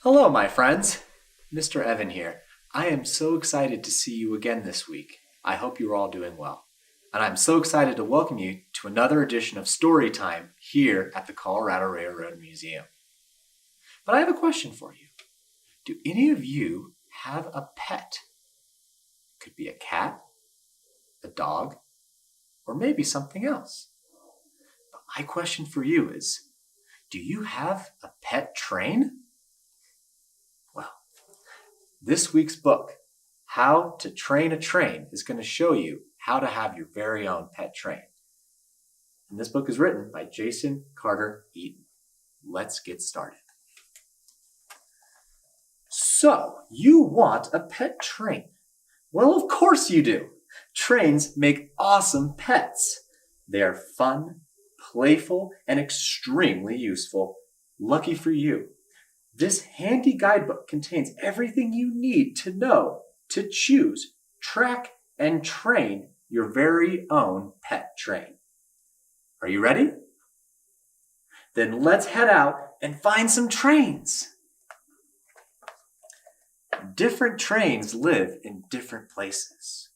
Hello, my friends. Mr. Evan here. I am so excited to see you again this week. I hope you're all doing well. And I'm so excited to welcome you to another edition of Storytime here at the Colorado Railroad Museum. But I have a question for you. Do any of you have a pet? It could be a cat, a dog, or maybe something else. But my question for you is, do you have a pet train? Well, this week's book, How to Train a Train, is going to show you how to have your very own pet train. And this book is written by Jason Carter Eaton. Let's get started. So, you want a pet train? Well, of course you do. Trains make awesome pets. They are fun, playful, and extremely useful. Lucky for you. This handy guidebook contains everything you need to know to choose, track, and train your very own pet train. Are you ready? Then let's head out and find some trains. Different trains live in different places.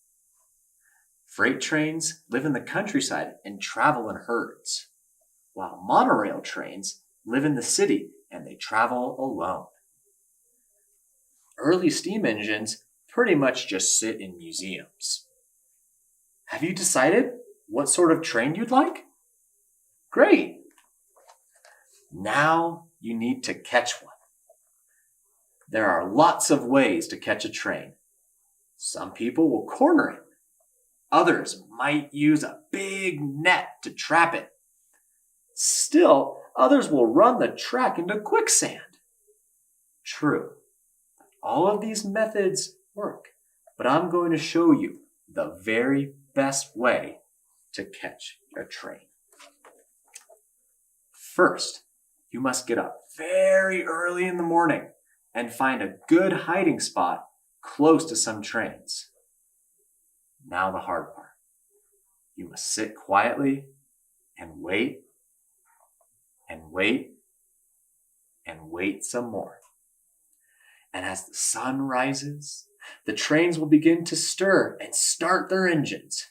Freight trains live in the countryside and travel in herds, while monorail trains live in the city and they travel alone. Early steam engines pretty much just sit in museums. Have you decided what sort of train you'd like? Great! Now you need to catch one. There are lots of ways to catch a train. Some people will corner it. Others might use a big net to trap it. Still, others will run the track into quicksand. True, all of these methods work, but I'm going to show you the very best way to catch a train. First, you must get up very early in the morning and find a good hiding spot close to some trains. Now the hard part. You must sit quietly and wait and wait and wait some more. And as the sun rises, the trains will begin to stir and start their engines.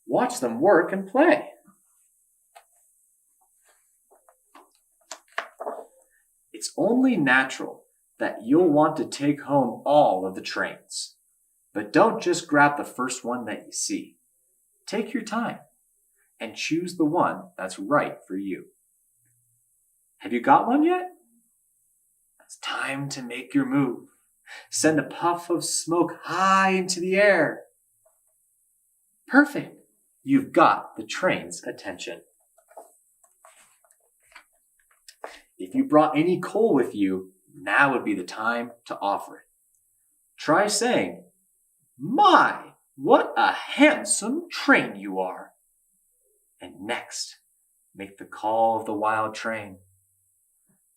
Watch them work and play. It's only natural that you'll want to take home all of the trains. But don't just grab the first one that you see. Take your time and choose the one that's right for you. Have you got one yet? It's time to make your move. Send a puff of smoke high into the air. Perfect. You've got the train's attention. If you brought any coal with you, now would be the time to offer it. Try saying, "My, what a handsome train you are." And next, make the call of the wild train.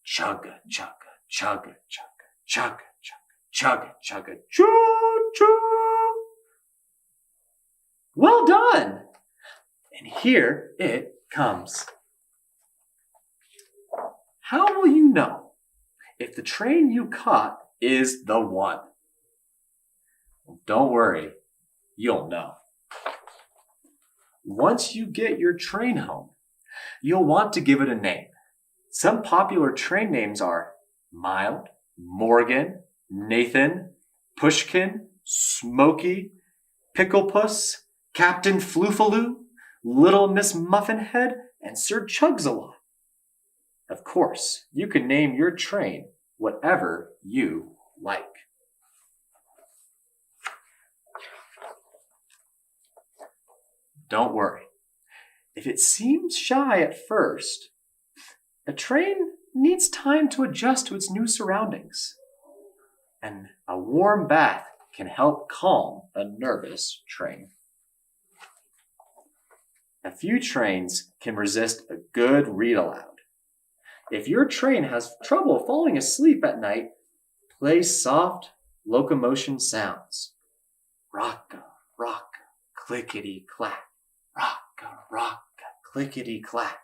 Chugga, chugga, chugga, chugga, chugga, chugga, chugga, chugga, choo, choo. Well done! And here it comes. How will you know if the train you caught is the one? Don't worry, you'll know. Once you get your train home, you'll want to give it a name. Some popular train names are Mild, Morgan, Nathan, Pushkin, Smoky, Picklepuss, Captain Floofaloo, Little Miss Muffinhead, and Sir Chugs-a-Lot. Of course, you can name your train whatever you like. Don't worry. If it seems shy at first, a train needs time to adjust to its new surroundings. And a warm bath can help calm a nervous train. A few trains can resist a good read aloud. If your train has trouble falling asleep at night, play soft locomotion sounds. Rocka, rocka, clickety-clack. Rocka, rocka, clickety-clack.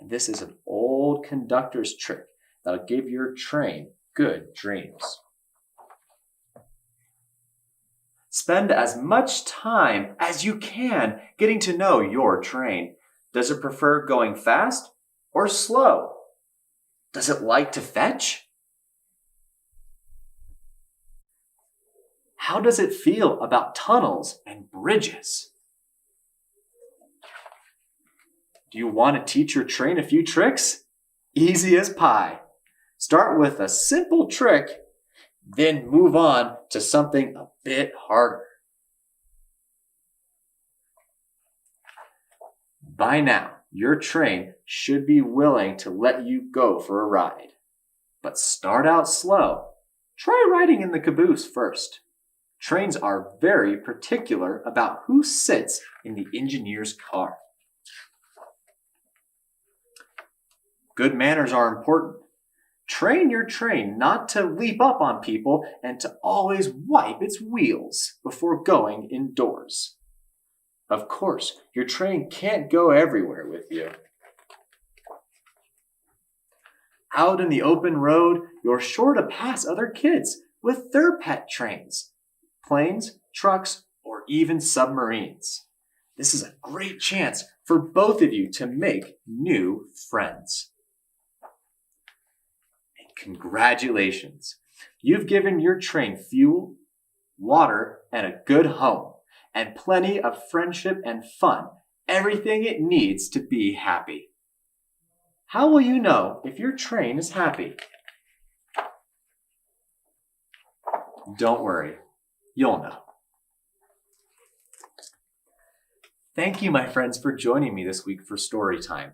And this is an old conductor's trick that'll give your train good dreams. Spend as much time as you can getting to know your train. Does it prefer going fast or slow? Does it like to fetch? How does it feel about tunnels and bridges? Do you want to teach your train a few tricks? Easy as pie. Start with a simple trick, then move on to something a bit harder. By now, your train should be willing to let you go for a ride. But start out slow. Try riding in the caboose first. Trains are very particular about who sits in the engineer's car. Good manners are important. Train your train not to leap up on people and to always wipe its wheels before going indoors. Of course, your train can't go everywhere with you. Out in the open road, you're sure to pass other kids with their pet trains, planes, trucks, or even submarines. This is a great chance for both of you to make new friends. And congratulations! You've given your train fuel, water, and a good home, and plenty of friendship and fun, everything it needs to be happy. How will you know if your train is happy? Don't worry, you'll know. Thank you, my friends, for joining me this week for story time.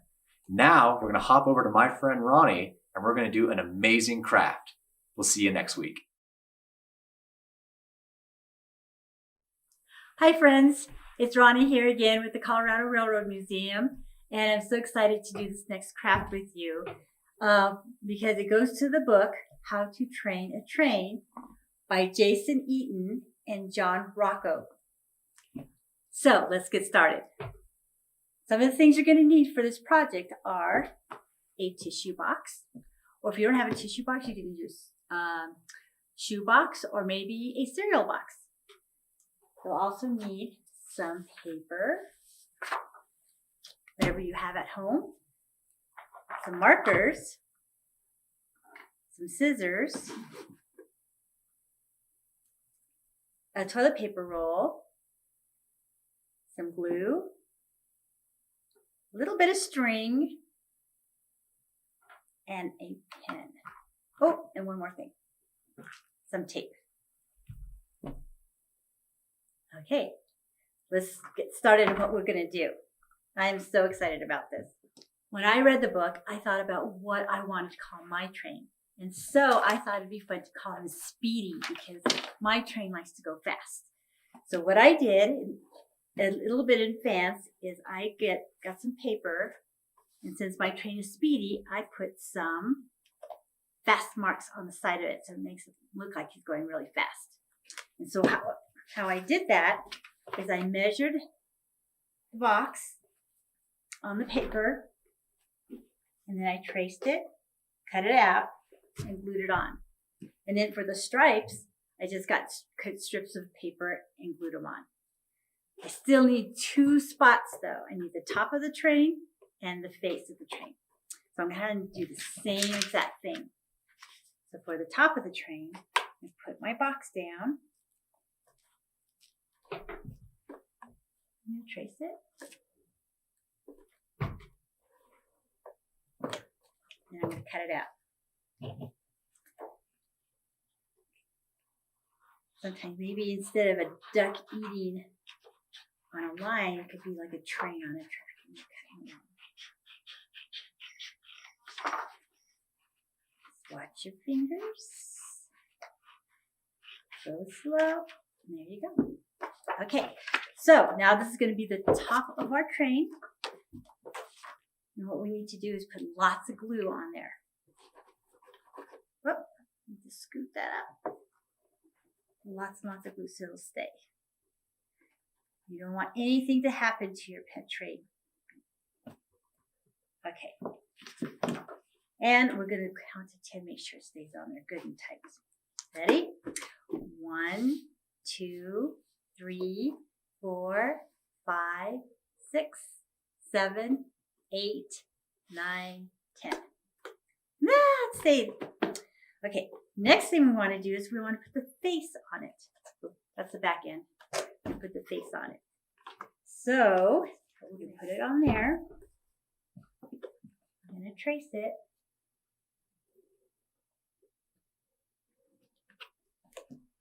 Now we're going to hop over to my friend Roni, and we're going to do an amazing craft. We'll see you next week. Hi friends, it's Roni here again with the Colorado Railroad Museum, and I'm so excited to do this next craft with you because it goes to the book, How to Train a Train by Jason Eaton and John Rocco. So let's get started. Some of the things you're going to need for this project are a tissue box, or if you don't have a tissue box, you can use shoe box or maybe a cereal box. You'll also need some paper, whatever you have at home, some markers, some scissors, a toilet paper roll, some glue, a little bit of string, and a pen. Oh, and one more thing, some tape. Okay, let's get started on what we're going to do. I am so excited about this. When I read the book, I thought about what I wanted to call my train. And so I thought it'd be fun to call him Speedy because my train likes to go fast. So what I did, a little bit in advance, is I got some paper. And since my train is speedy, I put some fast marks on the side of it so it makes it look like he's going really fast. And so how I did that is I measured the box on the paper, and then I traced it, cut it out, and glued it on. And then for the stripes, I just got cut strips of paper and glued them on. I still need two spots though. I need the top of the train and the face of the train. So I'm going to do the same exact thing. So for the top of the train, I put my box down. I'm going to trace it. And I'm going to cut it out. Sometimes maybe instead of a duck eating on a line, it could be like a train on a track. Watch your fingers. Go slow. There you go. Okay, so now this is going to be the top of our train. And what we need to do is put lots of glue on there. Whoop, need to scoot that up. Lots and lots of glue so it'll stay. You don't want anything to happen to your pet train. Okay. And we're going to count to 10, make sure it stays on there good and tight. Ready? 1, 2, 3, 4, 5, 6, 7, 8, 9, 10. It stayed. Okay, next thing we want to do is we want to put the face on it. That's the back end. Put the face on it. So we're going to put it on there. I'm going to trace it.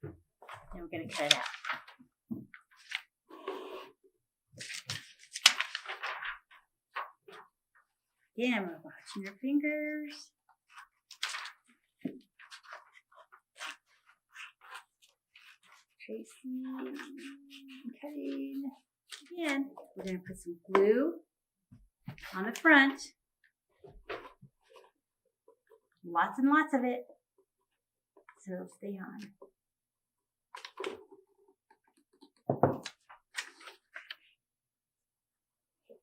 And we're going to cut it out. Again, we're watching your fingers. Tracing, cutting. Again, we're going to put some glue on the front. Lots and lots of it, so it'll stay on.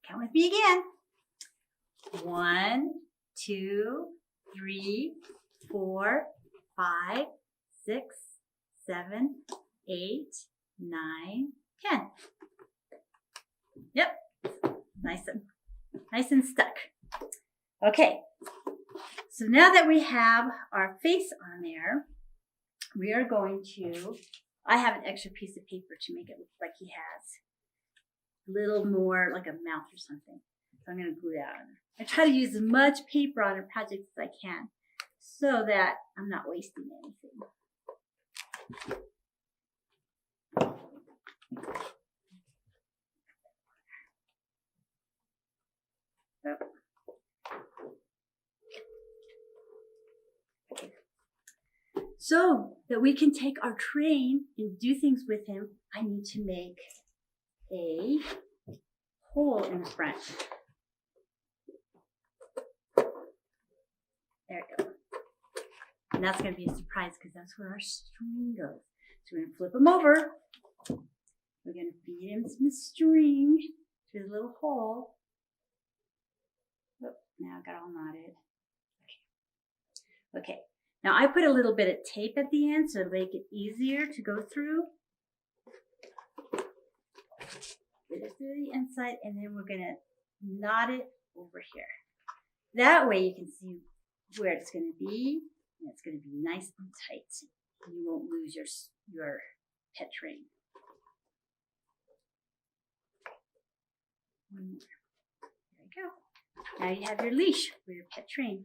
Count with me again. 1, 2, 3, 4, 5, 6, 7, 8, 9, 10. Yep, nice and stuck. Okay, so now that we have our face on there, we are going to, I have an extra piece of paper to make it look like he has a little more like a mouth or something. So I'm going to glue that on there. I try to use as much paper on a project as I can so that I'm not wasting anything. So that we can take our train and do things with him, I need to make a hole in the front. There we go. And that's going to be a surprise because that's where our string goes. So we're going to flip him over. We're going to feed him some string through the little hole. Oh, now I got all knotted. Okay. Now I put a little bit of tape at the end so to make it easier to go through. Get it through the inside, and then we're going to knot it over here. That way you can see where it's going to be, and it's going to be nice and tight. And you won't lose your pet train. One more. There you go. Now you have your leash for your pet train.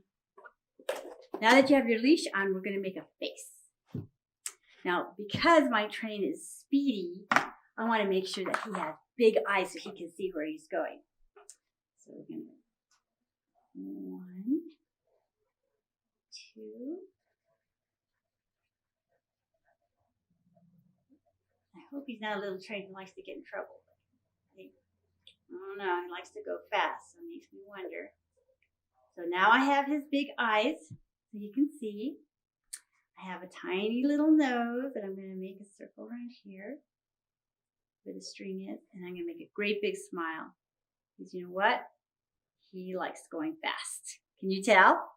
Now that you have your leash on, we're going to make a face. Now, because my train is speedy, I want to make sure that he has big eyes so he can see where he's going. So we're going to 1, 2. I hope he's not a little train who likes to get in trouble. I don't know, he likes to go fast, so it makes me wonder. So now I have his big eyes, so you can see. I have a tiny little nose that I'm going to make a circle around here where the string is, and I'm going to make a great big smile. Because you know what? He likes going fast. Can you tell?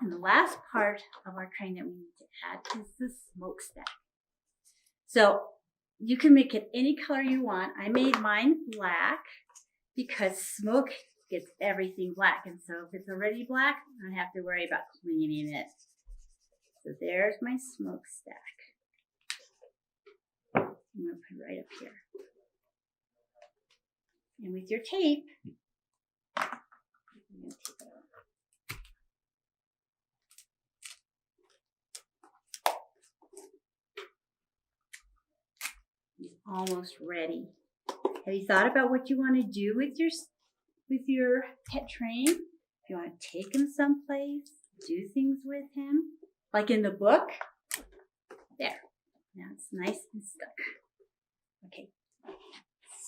And the last part of our train that we need to add is the smokestack. So you can make it any color you want. I made mine black because smoke gets everything black. And so if it's already black, I don't have to worry about cleaning it. So there's my smokestack. I'm going to put it right up here. And with your tape, I'm going to tape it over. He's almost ready. Have you thought about what you want to do with your pet train? If you want to take him someplace, do things with him, like in the book. There. Now it's nice and stuck. Okay.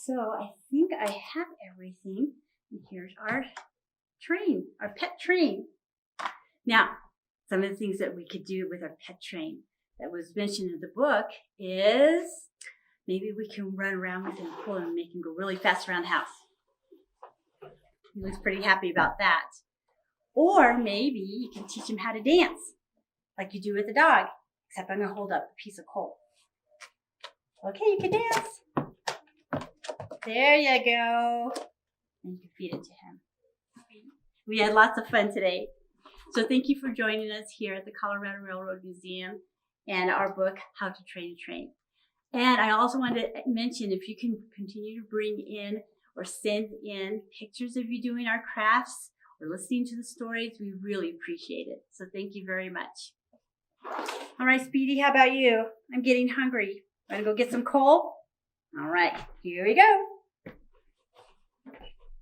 So I think I have everything. And here's our train, our pet train. Now, some of the things that we could do with our pet train that was mentioned in the book is maybe we can run around with him, pull him, and make him go really fast around the house. He looks pretty happy about that. Or maybe you can teach him how to dance, like you do with the dog, except I'm going to hold up a piece of coal. Okay, you can dance. There you go. And you can feed it to him. We had lots of fun today. So thank you for joining us here at the Colorado Railroad Museum and our book, How to Train a Train. And I also wanted to mention, if you can continue to bring in or send in pictures of you doing our crafts or listening to the stories, we really appreciate it. So thank you very much. All right, Speedy, how about you? I'm getting hungry. Want to go get some coal? All right, here we go.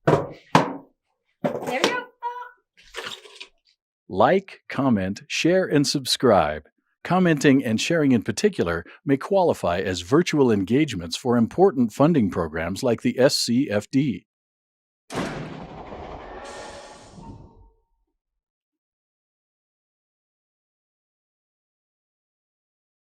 There we go. Like, comment, share, and subscribe. Commenting and sharing in particular may qualify as virtual engagements for important funding programs like the SCFD.